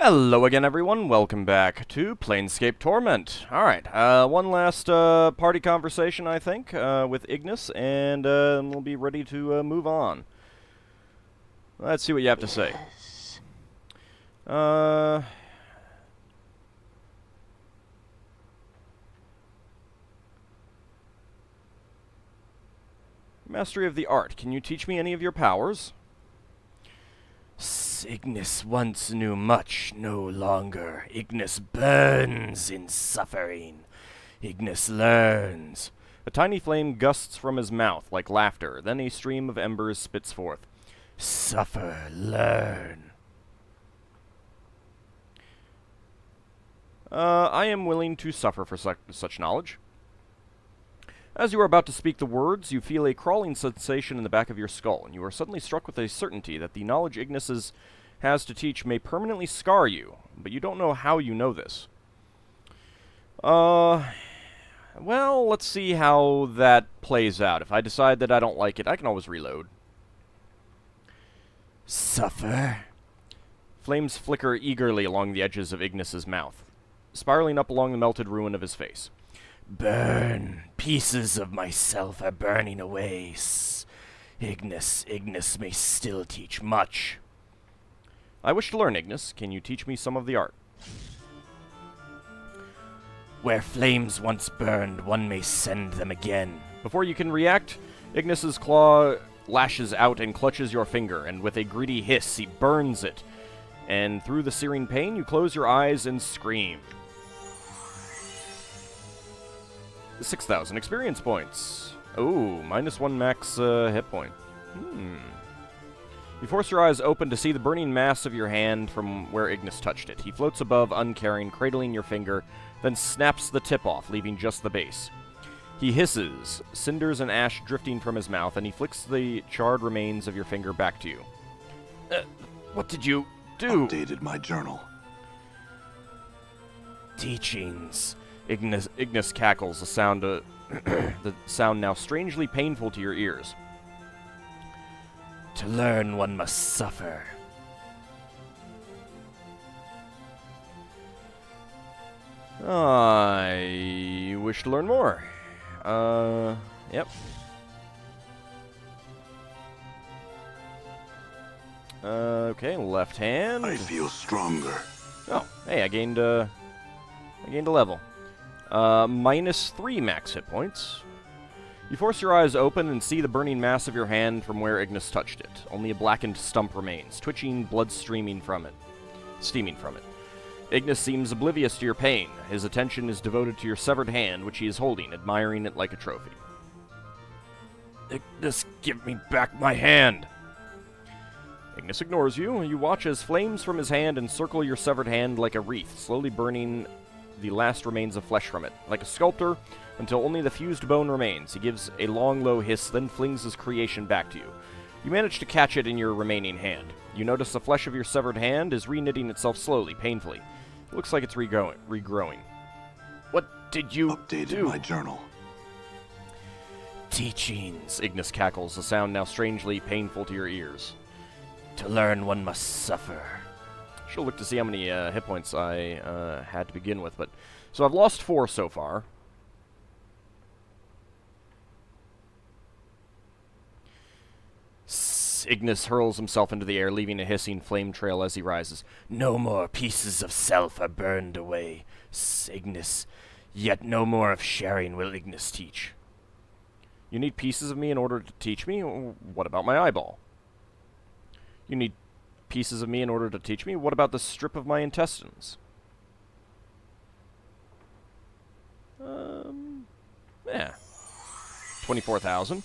Hello again, everyone. Welcome back to Planescape Torment. Alright, one last party conversation, I think, with Ignis, and we'll be ready to move on. Let's see what you have to say. Mastery of the art. Can you teach me any of your powers? Ignis once knew much, no longer. Ignis burns in suffering. Ignis learns. A tiny flame gusts from his mouth like laughter, then a stream of embers spits forth. Suffer, learn. I am willing to suffer for such knowledge. As you are about to speak the words, you feel a crawling sensation in the back of your skull, and you are suddenly struck with a certainty that the knowledge Ignis has to teach may permanently scar you, but you don't know how you know this. Well, let's see how that plays out. If I decide that I don't like it, I can always reload. Suffer. Flames flicker eagerly along the edges of Ignis's mouth, spiraling up along the melted ruin of his face. Burn. Pieces of myself are burning away. Ignis may still teach much. I wish to learn, Ignis. Can you teach me some of the art? Where flames once burned, one may send them again. Before you can react, Ignis's claw lashes out and clutches your finger, and with a greedy hiss, he burns it. And through the searing pain, you close your eyes and scream. 6,000 experience points. Oh, -1 max hit point. You force your eyes open to see the burning mass of your hand from where Ignis touched it. He floats above, uncaring, cradling your finger, then snaps the tip off, leaving just the base. He hisses, cinders and ash drifting from his mouth, and he flicks the charred remains of your finger back to you. What did you do? Updated my journal. Teachings. Ignis cackles, the sound now strangely painful to your ears. To learn, one must suffer. I wish to learn more. Yep. Okay, left hand. I feel stronger. Oh, hey, I gained a level. -3 max hit points. You force your eyes open and see the burning mass of your hand from where Ignis touched it. Only a blackened stump remains, twitching, blood steaming from it. Ignis seems oblivious to your pain. His attention is devoted to your severed hand, which he is holding, admiring it like a trophy. Ignis, give me back my hand. Ignis ignores you. You watch as flames from his hand encircle your severed hand like a wreath, slowly burning the last remains of flesh from it. Like a sculptor, until only the fused bone remains, he gives a long, low hiss, then flings his creation back to you. You manage to catch it in your remaining hand. You notice the flesh of your severed hand is re-knitting itself slowly, painfully. It looks like it's regrowing. What did you Updated my journal. Teachings, Ignis cackles, a sound now strangely painful to your ears. To learn, one must suffer. Should look to see how many hit points I had to begin with, but so I've lost 4 so far. Ignis hurls himself into the air, leaving a hissing flame trail as he rises. No more pieces of self are burned away. Ignis, yet no more of sharing will Ignis teach. You need pieces of me in order to teach me? What about my eyeball? You need pieces of me in order to teach me? What about the strip of my intestines? Yeah. 24,000.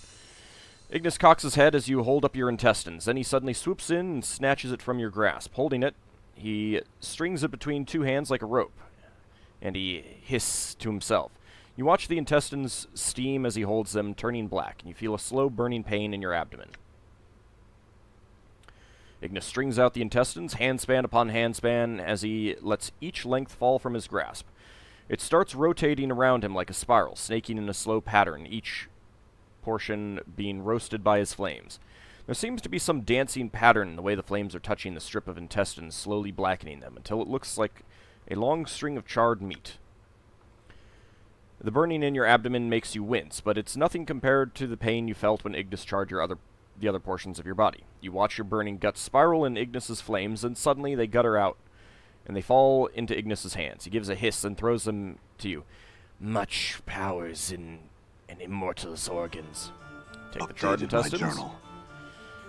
Ignis cocks his head as you hold up your intestines. Then he suddenly swoops in and snatches it from your grasp. Holding it, he strings it between 2 hands like a rope, and he hisses to himself. You watch the intestines steam as he holds them, turning black, and you feel a slow burning pain in your abdomen. Ignis strings out the intestines, handspan upon handspan, as he lets each length fall from his grasp. It starts rotating around him like a spiral, snaking in a slow pattern, each portion being roasted by his flames. There seems to be some dancing pattern in the way the flames are touching the strip of intestines, slowly blackening them, until it looks like a long string of charred meat. The burning in your abdomen makes you wince, but it's nothing compared to the pain you felt when Ignis charred the other portions of your body. You watch your burning guts spiral in Ignis's flames, and suddenly they gutter out, and they fall into Ignis's hands. He gives a hiss and throws them to you. Much powers in an immortal's organs. Take the charred Updated my intestines. journal.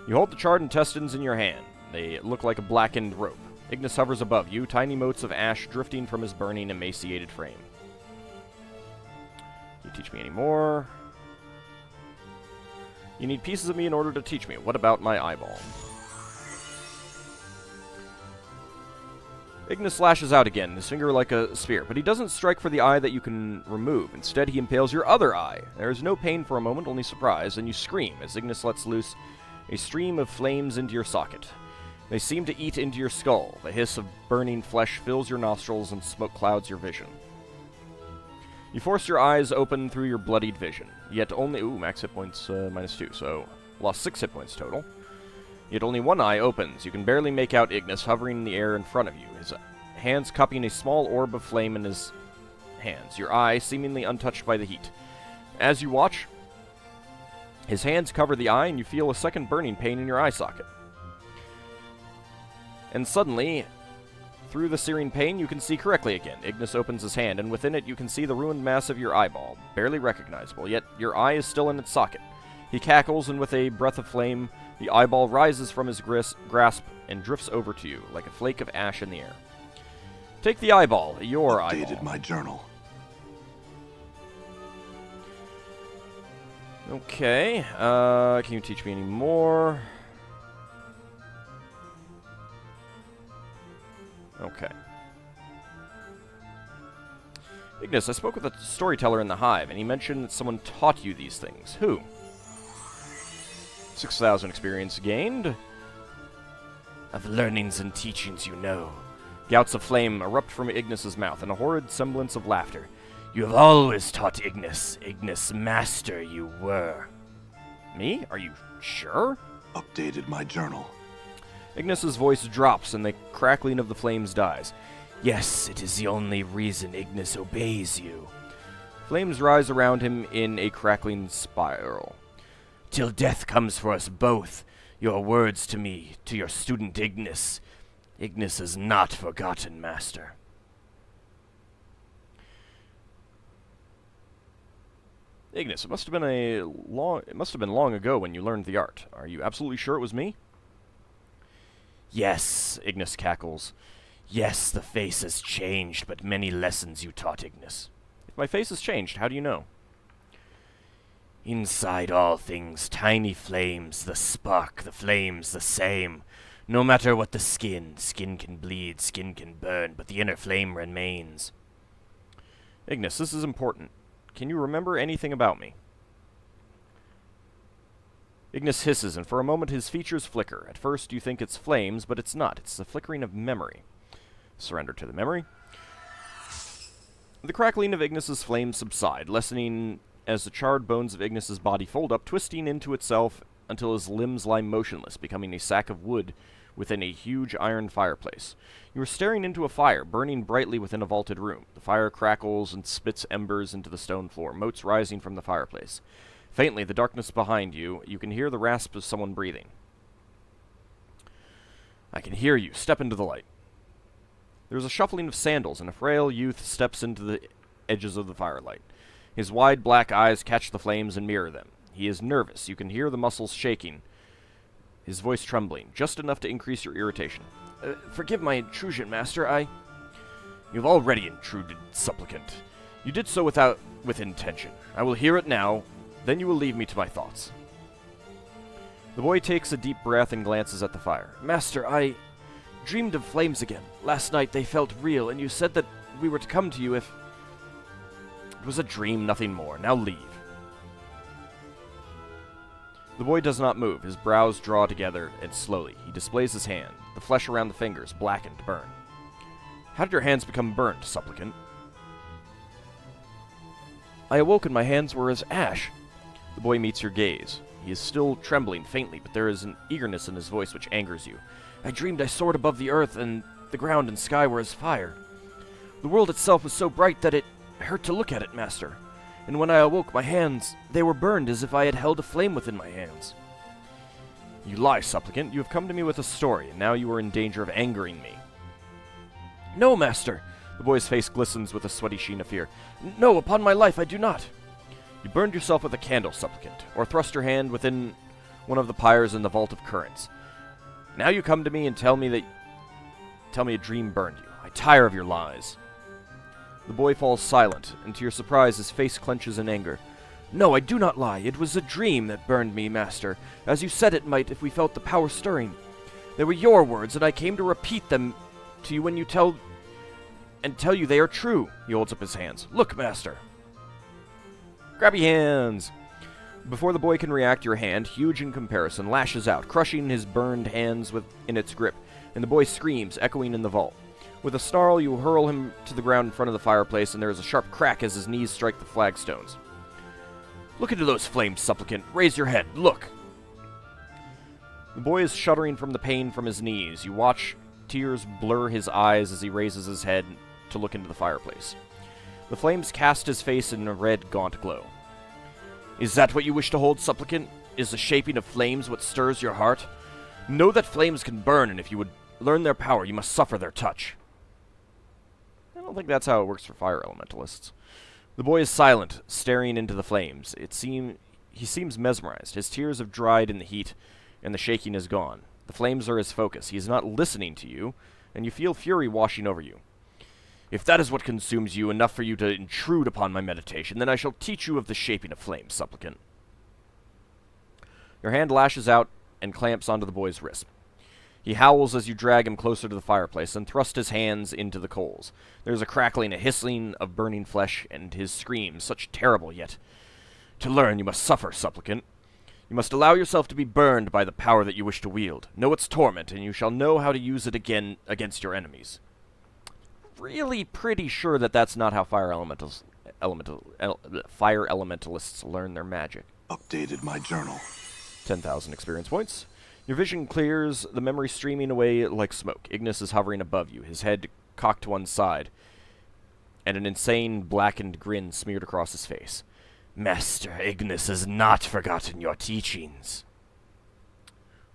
You hold the charred intestines in your hand. They look like a blackened rope. Ignis hovers above you, tiny motes of ash drifting from his burning, emaciated frame. Can you teach me any more? You need pieces of me in order to teach me. What about my eyeball? Ignis lashes out again, his finger like a spear, but he doesn't strike for the eye that you can remove. Instead, he impales your other eye. There is no pain for a moment, only surprise, and you scream as Ignis lets loose a stream of flames into your socket. They seem to eat into your skull. The hiss of burning flesh fills your nostrils and smoke clouds your vision. You force your eyes open through your bloodied vision, yet only... Ooh, max hit points -2, so lost 6 hit points total. Yet only one eye opens. You can barely make out Ignis hovering in the air in front of you, his hands cupping a small orb of flame in his hands, your eye seemingly untouched by the heat. As you watch, his hands cover the eye, and you feel a second burning pain in your eye socket. And suddenly, through the searing pain, you can see correctly again. Ignis opens his hand, and within it you can see the ruined mass of your eyeball, barely recognizable, yet your eye is still in its socket. He cackles, and with a breath of flame, the eyeball rises from his grasp and drifts over to you, like a flake of ash in the air. Take the eyeball, your eyeball. Updated my journal. Okay, can you teach me any more? Okay. Ignis, I spoke with a storyteller in the Hive, and he mentioned that someone taught you these things. Who? 6,000 experience gained. Of learnings and teachings you know. Gouts of flame erupt from Ignis's mouth, and a horrid semblance of laughter. You have always taught Ignis. Ignis master you were. Me? Are you sure? Updated my journal. Ignis's voice drops, and the crackling of the flames dies. Yes, it is the only reason Ignis obeys you. Flames rise around him in a crackling spiral. Till death comes for us both. Your words to me, to your student Ignis. Ignis is not forgotten, master. Ignis, it must have been long ago when you learned the art. Are you absolutely sure it was me? Yes, Ignis cackles. Yes, the face has changed, but many lessons you taught Ignis. If my face has changed, how do you know? Inside all things, tiny flames, the spark, the flames, the same. No matter what the skin can bleed, skin can burn, but the inner flame remains. Ignis, this is important. Can you remember anything about me? Ignis hisses, and for a moment his features flicker. At first you think it's flames, but it's not. It's the flickering of memory. Surrender to the memory. The crackling of Ignis's flames subside, lessening as the charred bones of Ignis's body fold up, twisting into itself until his limbs lie motionless, becoming a sack of wood within a huge iron fireplace. You are staring into a fire, burning brightly within a vaulted room. The fire crackles and spits embers into the stone floor, motes rising from the fireplace. Faintly, the darkness behind you, you can hear the rasp of someone breathing. I can hear you. Step into the light. There is a shuffling of sandals, and a frail youth steps into the edges of the firelight. His wide black eyes catch the flames and mirror them. He is nervous. You can hear the muscles shaking, his voice trembling, just enough to increase your irritation. Forgive my intrusion, Master. You've already intruded, supplicant. You did so with intention. I will hear it now, then you will leave me to my thoughts. The boy takes a deep breath and glances at the fire. Master, I dreamed of flames again. Last night they felt real, and you said that we were to come to you if... It was a dream, nothing more. Now leave. The boy does not move. His brows draw together, and slowly he displays his hand. The flesh around the fingers, blackened, burned. How did your hands become burnt, supplicant? I awoke and my hands were as ash. The boy meets your gaze. He is still trembling faintly, but there is an eagerness in his voice which angers you. I dreamed I soared above the earth, and the ground and sky were as fire. The world itself was so bright that it hurt to look at it, Master. And when I awoke, my hands, they were burned as if I had held a flame within my hands. You lie, supplicant. You have come to me with a story, and now you are in danger of angering me. No, Master! The boy's face glistens with a sweaty sheen of fear. No, upon my life, I do not. You burned yourself with a candle, supplicant, or thrust your hand within one of the pyres in the vault of currents. Now you come to me and tell me a dream burned you. I tire of your lies. The boy falls silent, and to your surprise, his face clenches in anger. No, I do not lie. It was a dream that burned me, Master, as you said it might if we felt the power stirring. They were your words, and I came to repeat them to you when you tell you they are true. He holds up his hands. Look, Master. Grabby hands. Before the boy can react, your hand, huge in comparison, lashes out, crushing his burned hands in its grip, and the boy screams, echoing in the vault. With a snarl, you hurl him to the ground in front of the fireplace, and there is a sharp crack as his knees strike the flagstones. Look into those flames, supplicant. Raise your head. Look. The boy is shuddering from the pain from his knees. You watch tears blur his eyes as he raises his head to look into the fireplace. The flames cast his face in a red, gaunt glow. Is that what you wish to hold, supplicant? Is the shaping of flames what stirs your heart? Know that flames can burn, and if you would learn their power, you must suffer their touch. I don't think that's how it works for fire elementalists. The boy is silent, staring into the flames. He seems mesmerized. His tears have dried in the heat, and the shaking is gone. The flames are his focus. He is not listening to you, and you feel fury washing over you. If that is what consumes you, enough for you to intrude upon my meditation, then I shall teach you of the shaping of flames, supplicant. Your hand lashes out and clamps onto the boy's wrist. He howls as you drag him closer to the fireplace and thrust his hands into the coals. There is a crackling, a hissing of burning flesh, and his screams, such terrible yet. To learn, you must suffer, supplicant. You must allow yourself to be burned by the power that you wish to wield. Know its torment, and you shall know how to use it again against your enemies. Really pretty sure that that's not how fire elementalists learn their magic. Updated my journal. 10,000 experience points. Your vision clears, the memory streaming away like smoke. Ignis is hovering above you, his head cocked to one side, and an insane, blackened grin smeared across his face. Master Ignis has not forgotten your teachings.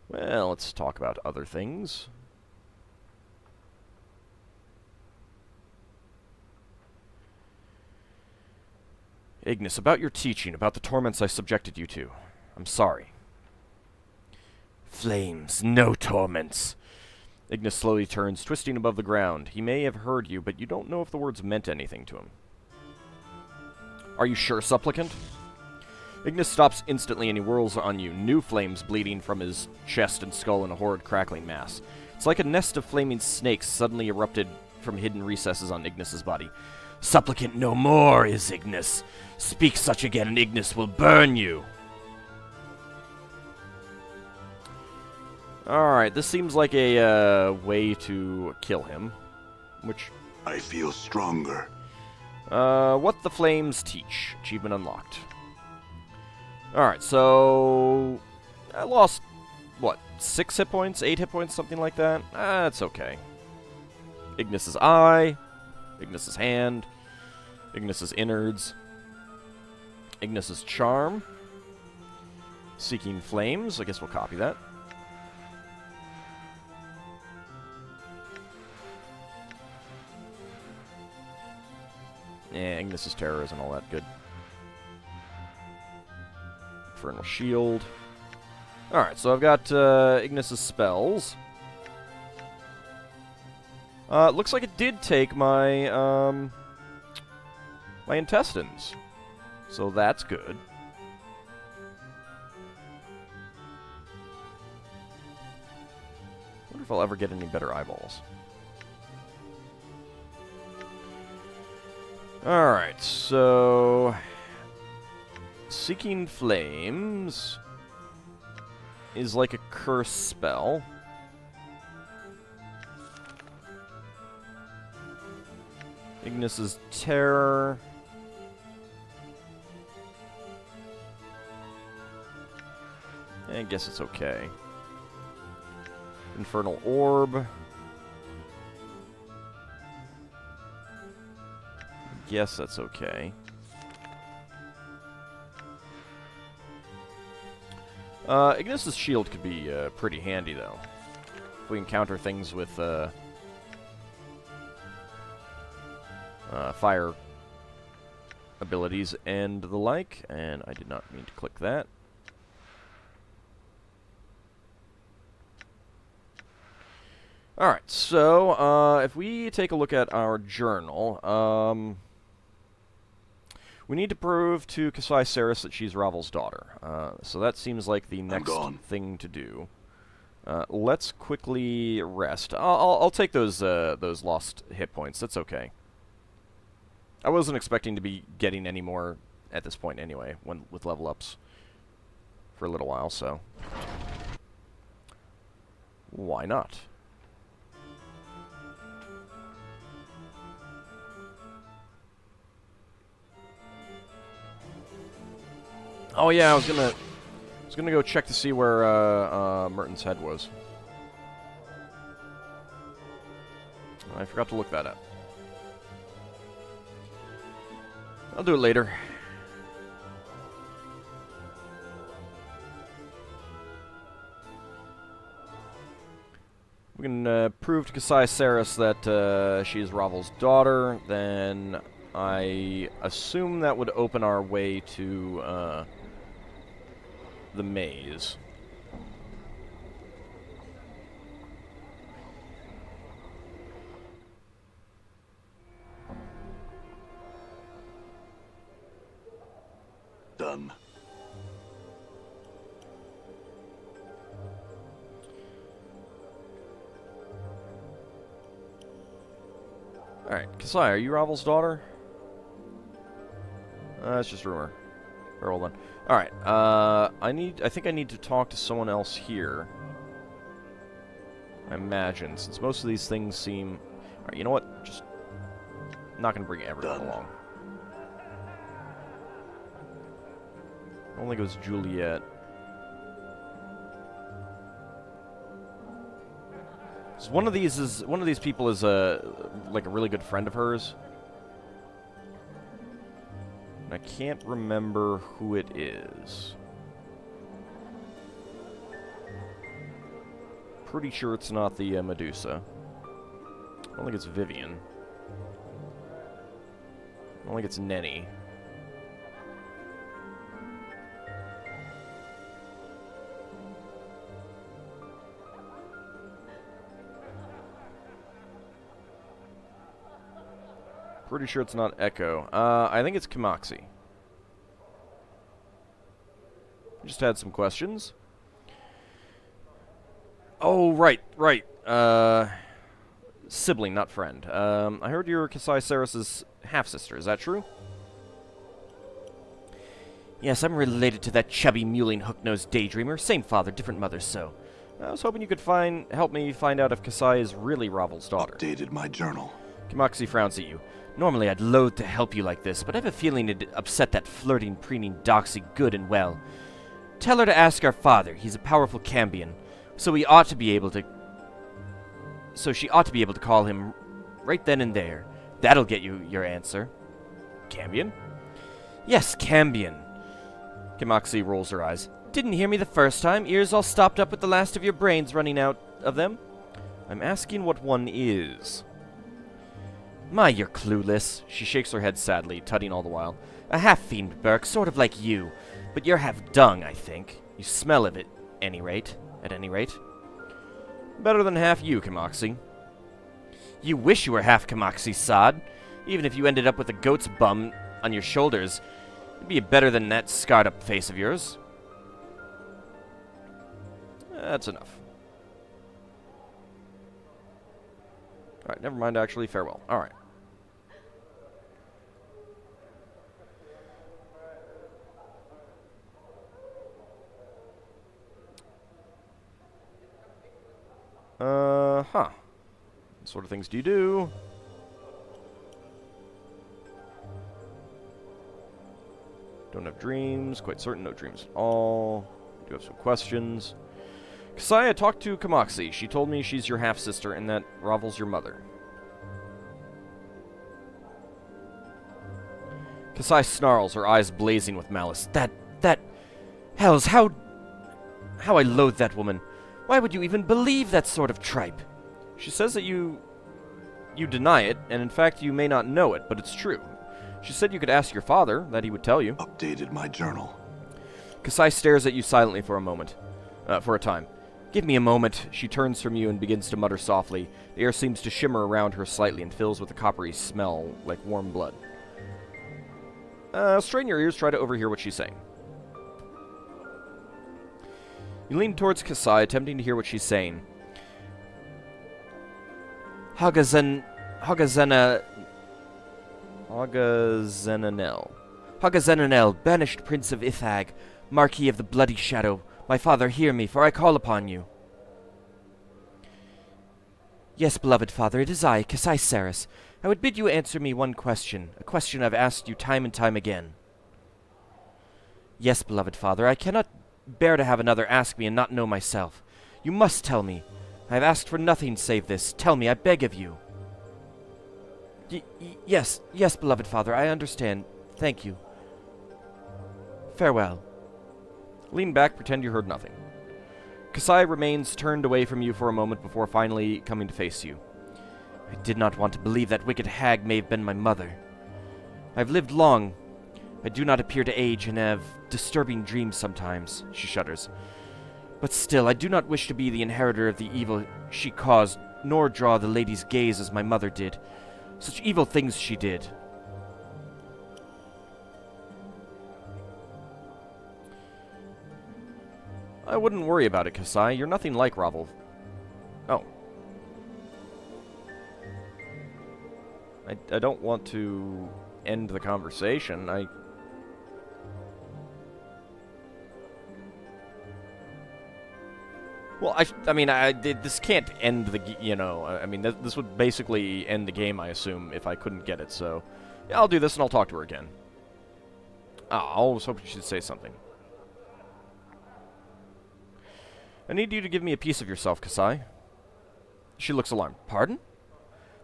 Well, let's talk about other things. Ignis, about your teaching, about the torments I subjected you to. I'm sorry. Flames, no torments. Ignis slowly turns, twisting above the ground. He may have heard you, but you don't know if the words meant anything to him. Are you sure, supplicant? Ignis stops instantly and he whirls on you, new flames bleeding from his chest and skull in a horrid crackling mass. It's like a nest of flaming snakes suddenly erupted from hidden recesses on Ignis's body. Supplicant no more is Ignis. Speak such again and Ignis will burn you. Alright, this seems like a way to kill him. Which... I feel stronger. What the Flames Teach. Achievement unlocked. Alright, so... I lost, what, 6 hit points? 8 hit points? Something like that? That's okay. Ignis's eye. Ignis's hand. Ignis's innards. Ignis's charm. Seeking Flames. I guess we'll copy that. Yeah, Ignis's Terror isn't all that good. Infernal Shield. Alright, so I've got Ignis's spells. Looks like it did take my, my intestines. So that's good. I wonder if I'll ever get any better eyeballs. Alright, so... Seeking Flames is like a curse spell. Ignis's Terror. I guess it's okay. Infernal Orb. Guess that's okay. Ignis' shield could be pretty handy, though. If we encounter things with fire abilities and the like, and I did not mean to click that. Alright, so if we take a look at our journal, we need to prove to Casai Saris that she's Ravel's daughter. So that seems like the next thing to do. Let's quickly rest. I'll take those lost hit points. That's okay. I wasn't expecting to be getting any more at this point anyway, with level ups for a little while, so why not? Oh yeah, I was gonna go check to see where Merton's head was. I forgot to look that up. I'll do it later. We can prove to Casai Saris that she is Ravel's daughter, then I assume that would open our way to the maze. Done. Alright, Casai, are you Ravel's daughter? It's just rumor. Or hold on. Alright, I think I need to talk to someone else here. I imagine, since most of these things seem... Alright, you know what? Just... I'm not gonna bring everyone along. I don't think it was Juliet. So one of these people is like a really good friend of hers. And I can't remember who it is. Pretty sure it's not the Medusa. I don't think it's Vivian. I don't think it's Nenny. Pretty sure it's not Echo. I think it's Kimoxie. Just had some questions. Oh, right. Sibling, not friend. I heard you're Casai Saris' half-sister. Is that true? Yes, I'm related to that chubby, mewling, hook-nosed daydreamer. Same father, different mother, so. I was hoping you could help me find out if Casai is really Ravel's daughter. Updated my journal. Kimoxie frowns at you. Normally I'd loathe to help you like this, but I have a feeling it'd upset that flirting, preening doxy good and well. Tell her to ask our father. He's a powerful Cambion, so she ought to be able to call him right then and there. That'll get you your answer. Cambion? Yes, Cambion. Kimoxie rolls her eyes. Didn't hear me the first time? Ears all stopped up with the last of your brains running out of them? I'm asking what one is. My, you're clueless. She shakes her head sadly, tutting all the while. A half-fiend, Burke, sort of like you. But you're half dung, I think. You smell of it, at any rate. Better than half you, Kimoxie. You wish you were half Kimoxie, sod. Even if you ended up with a goat's bum on your shoulders, it'd be better than that scarred-up face of yours. That's enough. Alright, never mind, actually. Farewell. Alright. What sort of things do you do? Don't have dreams. Quite certain, no dreams at all. Do have some questions. Casai, I talked to Kamaxi. She told me she's your half-sister and that Ravel's your mother. Casai snarls, her eyes blazing with malice. Hells, how I loathe that woman. Why would you even believe that sort of tripe? She says that you deny it, and in fact you may not know it, but it's true. She said you could ask your father, that he would tell you. Updated my journal. Kasai stares at you silently for a time. Give me a moment. She turns from you and begins to mutter softly. The air seems to shimmer around her slightly and fills with a coppery smell like warm blood. Strain your ears, try to overhear what she's saying. You lean towards Kasai, attempting to hear what she's saying. Hagazenanel, banished Prince of Ithag, Marquis of the Bloody Shadow, my father, hear me, for I call upon you. Yes, beloved father, it is I, Casai Saris. I would bid you answer me one question, a question I've asked you time and time again. Yes, beloved father, I cannot bear to have another ask me and not know myself. You must tell me. I have asked for nothing save this. Tell me, I beg of you. Yes, beloved father, I understand. Thank you. Farewell. Lean back, pretend you heard nothing. Kasai remains turned away from you for a moment before finally coming to face you. I did not want to believe that wicked hag may have been my mother. I've lived long. I do not appear to age and have disturbing dreams sometimes, she shudders. But still, I do not wish to be the inheritor of the evil she caused, nor draw the lady's gaze as my mother did. Such evil things she did. I wouldn't worry about it, Kasai. You're nothing like Ravel. Oh. I don't want to end the conversation. Well, this can't end the, this would basically end the game, I assume, if I couldn't get it, so... Yeah, I'll do this and I'll talk to her again. I was hoping she'd say something. I need you to give me a piece of yourself, Kasai. She looks alarmed. Pardon?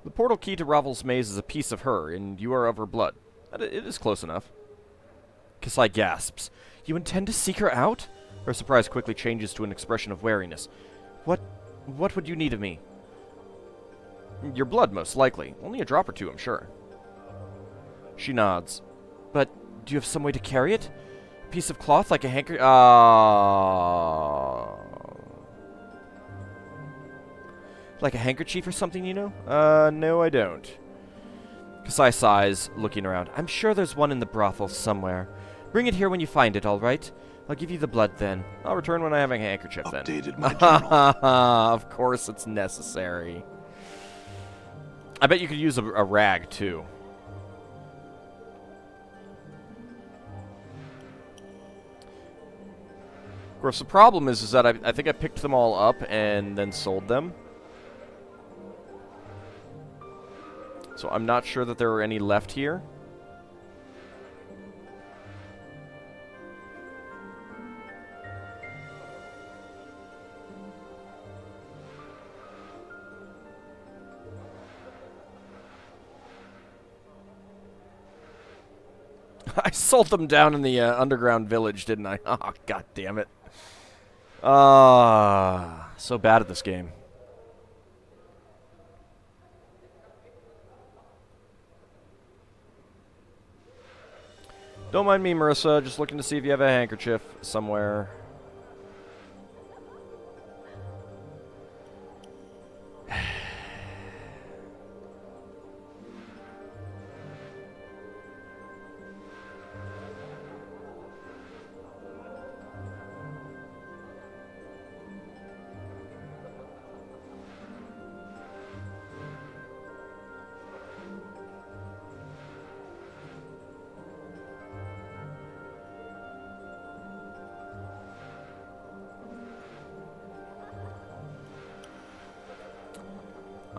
The portal key to Ravel's maze is a piece of her, and you are of her blood. It is close enough. Kasai gasps. You intend to seek her out? Her surprise quickly changes to an expression of wariness. What would you need of me? Your blood, most likely. Only a drop or two, I'm sure. She nods. But do you have some way to carry it? A piece of cloth like a handkerchief? Like a handkerchief or something, you know? No, I don't. Kasai sighs, looking around. I'm sure there's one in the brothel somewhere. Bring it here when you find it, all right? I'll give you the blood then. I'll return when I have a handkerchief then. Updated my journal. Of course it's necessary. I bet you could use a rag, too. Of course, the problem is that I think I picked them all up and then sold them. So I'm not sure that there are any left here. I sold them down in the underground village, didn't I? Oh, god damn it. So bad at this game. Don't mind me, Marissa. Just looking to see if you have a handkerchief somewhere.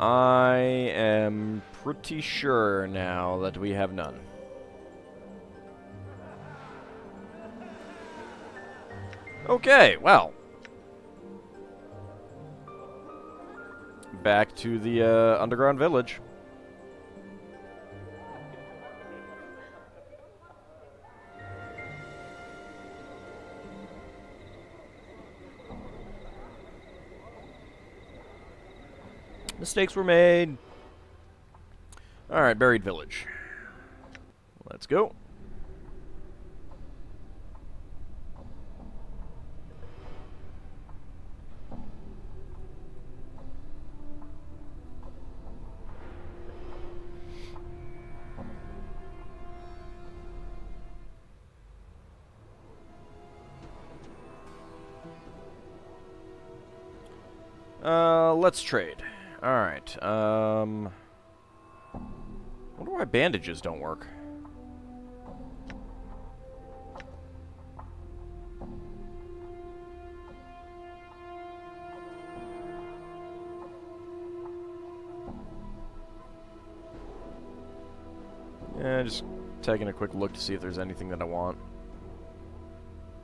I am pretty sure now that we have none. Okay, well. Back to the underground village. Mistakes were made. Alright, buried village. Let's go. Let's trade. Alright, wonder why bandages don't work. Yeah, just taking a quick look to see if there's anything that I want.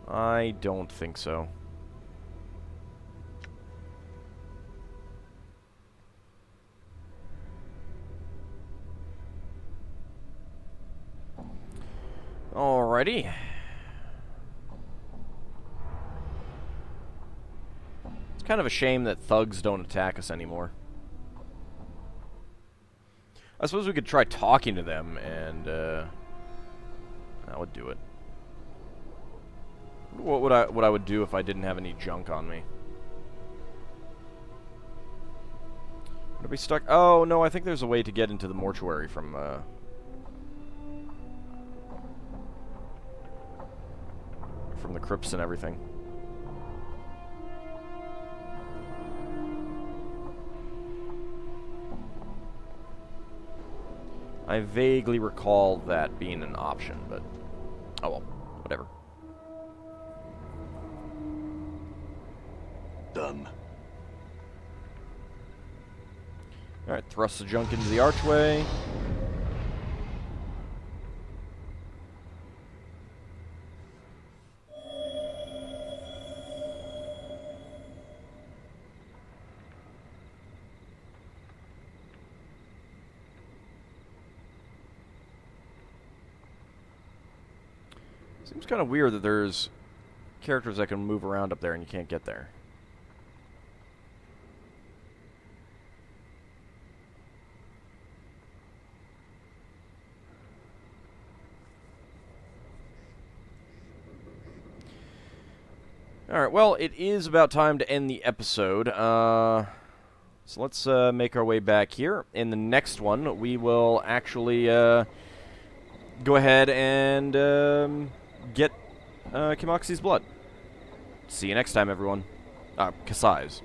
I don't think so. Alrighty. It's kind of a shame that thugs don't attack us anymore. I suppose we could try talking to them, and that would do it. What I would do if I didn't have any junk on me? Would I be stuck? Oh no, I think there's a way to get into the mortuary from the crypts and everything. I vaguely recall that being an option, but oh well, whatever. Done. Alright, thrust the junk into the archway. Seems kind of weird that there's characters that can move around up there and you can't get there. Alright, well, it is about time to end the episode. So let's make our way back here. In the next one, we will actually go ahead and get Kimoxi's blood. See you next time, everyone. Kasai's.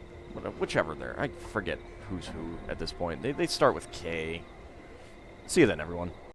Whichever they're. I forget who's who at this point. They start with K. See you then, everyone.